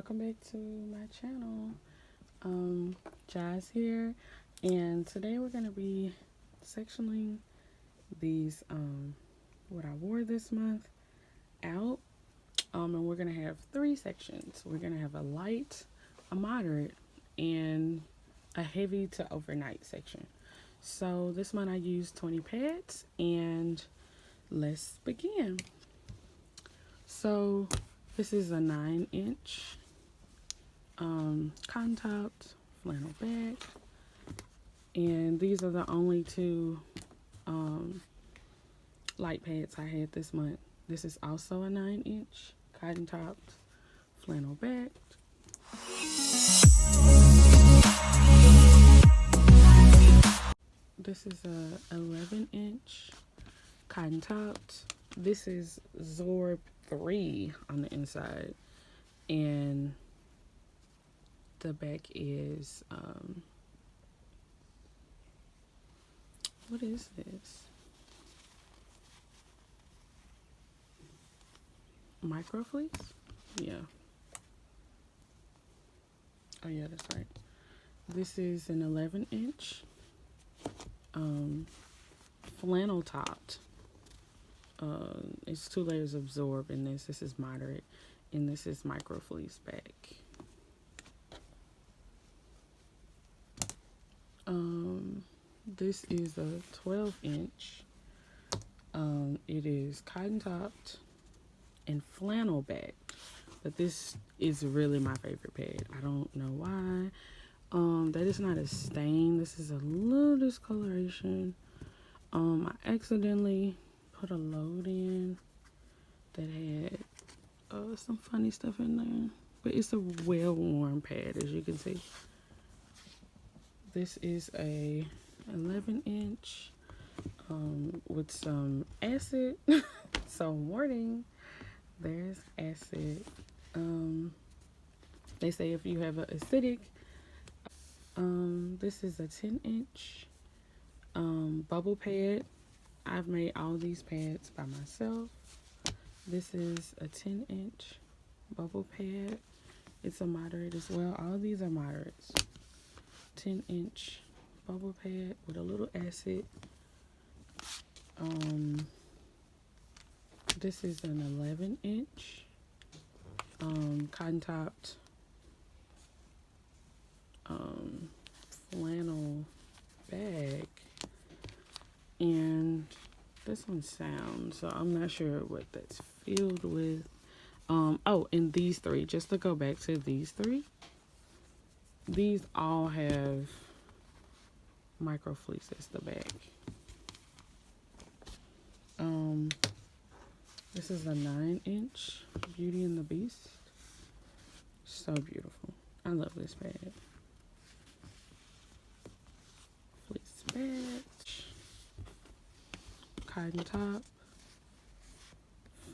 welcome back to my channel. Jazz here, and today we're gonna be sectioning these what I wore this month out. And we're gonna have three sections. We're gonna have a light, a moderate, and a heavy to overnight section. So this month I used 20 pads, and let's begin. So this is a 9-inch cotton topped flannel bag, and these are the only two light pads I had this month. This is also a 9-inch cotton topped flannel bag. This is a 11-inch cotton topped. This is Zorb 3 on the inside, and the back is what is this? Micro fleece? Yeah. Oh yeah, that's right. This is an 11-inch flannel topped. It's 2 layers of Zorb in this. This is moderate, and this is micro fleece back. This is a 12-inch. It is cotton topped and flannel back, but this is really my favorite pad. I don't know why. That is not a stain. This is a little discoloration. I accidentally put a load in that had some funny stuff in there, but it's a well-worn pad, as you can see. This is a 11-inch with some acid. So warning, there's acid. They say if you have an acidic. This is a 10-inch bubble pad. I've made all these pads by myself. This is a 10-inch bubble pad. It's a moderate as well. All these are moderates. 10-inch bubble pad with a little acid. This is an 11-inch cotton topped flannel bag, and this one's sound, so I'm not sure what that's filled with. Oh, and these three, just to go back to these three, these all have micro fleece as the bag. This is a 9-inch Beauty and the Beast. So beautiful. I love this bag. Fleece badge, cotton top,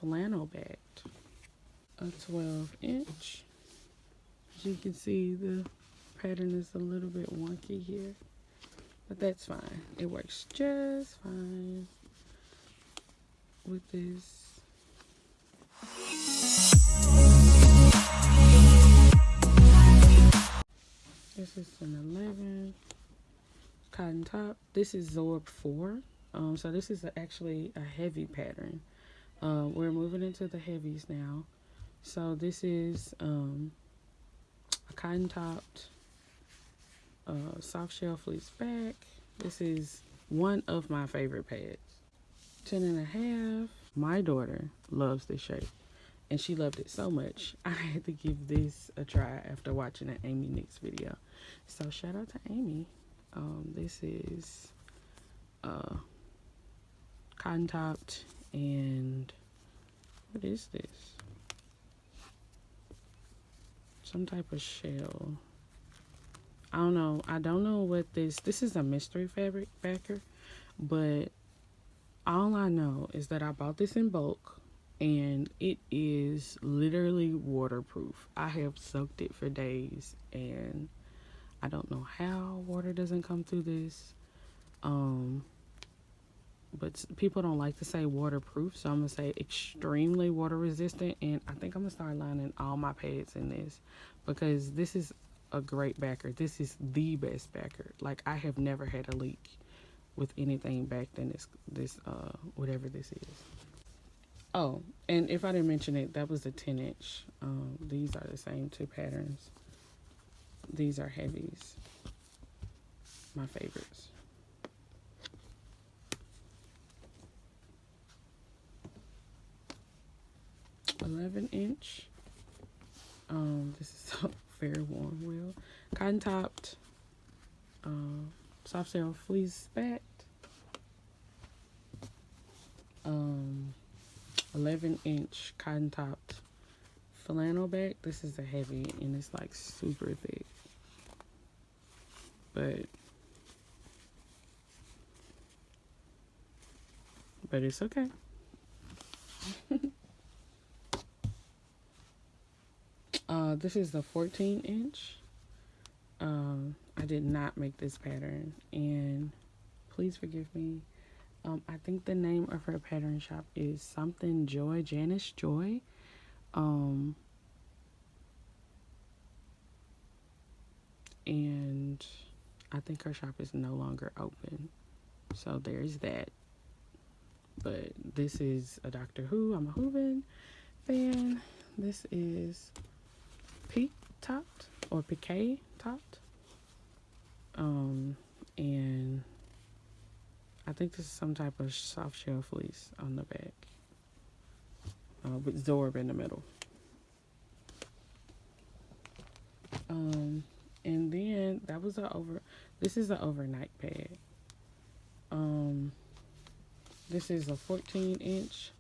flannel bag, a 12-inch. As you can see, the pattern is a little bit wonky here, but that's fine. It works just fine with this. This is an 11 cotton top. This is Zorb 4. So this is actually a heavy pattern. We're moving into the heavies now. So this is a cotton topped soft shell fleece back. This is one of my favorite pads. 10.5. My daughter loves this shirt, and she loved it so much I had to give this a try after watching an Amy Nix video. So shout out to Amy. This is cotton topped, and what is this? Some type of shell. I don't know. I don't know what this is a mystery fabric backer, but all I know is that I bought this in bulk, and it is literally waterproof. I have soaked it for days, and I don't know how water doesn't come through this. but people don't like to say waterproof, so I'm gonna say extremely water resistant. And I think I'm gonna start lining all my pads in this, because this is a great backer. This is the best backer. Like, I have never had a leak with anything backed in this whatever this is. Oh, and if I didn't mention it, that was the 10-inch. These are the same two patterns. These are heavies, my favorites. $11-inch. This is a very warm wheel. Cotton topped, soft shell fleece backed. 11-inch cotton topped flannel back. This is a heavy and it's like super thick, but it's okay. This is the 14-inch. I did not make this pattern, and please forgive me. I think the name of her pattern shop is something Joy, Janice Joy. And I think her shop is no longer open. So there's that. But this is a Doctor Who. I'm a Whoven fan. This is peak topped or piqué topped. And I think this is some type of soft shell fleece on the back, with Zorb in the middle. And then this is an overnight pad. This is a 14-inch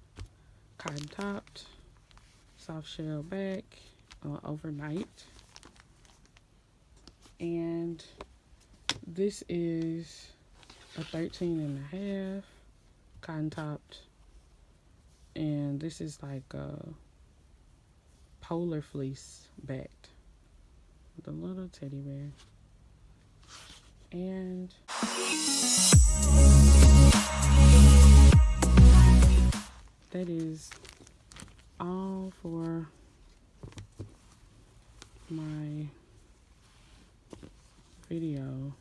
cotton topped soft shell back, overnight. And this is a 13.5 cotton topped, and this is like a polar fleece backed with a little teddy bear. And that is all for my video.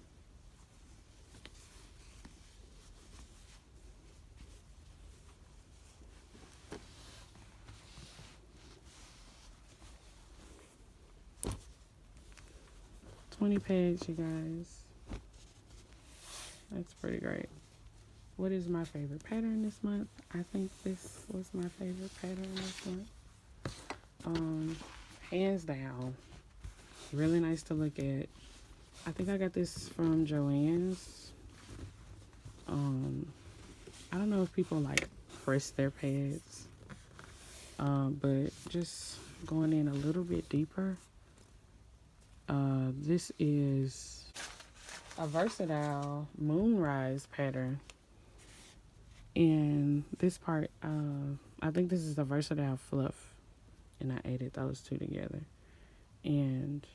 $20 pads, you guys. That's pretty great. What is my favorite pattern this month? I think this was my favorite pattern this month. Hands down. Really nice to look at. I think I got this from Joann's. I don't know if people like press their pads, but just going in a little bit deeper. This is a versatile moonrise pattern. And this part, I think this is a versatile fluff. And I added those two together. And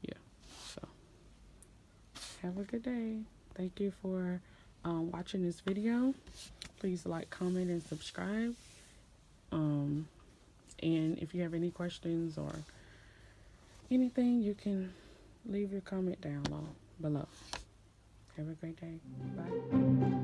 yeah, so have a good day. Thank you for watching this video. Please like, comment, and subscribe. And if you have any questions or anything, you can leave your comment down below. Have a great day. Bye.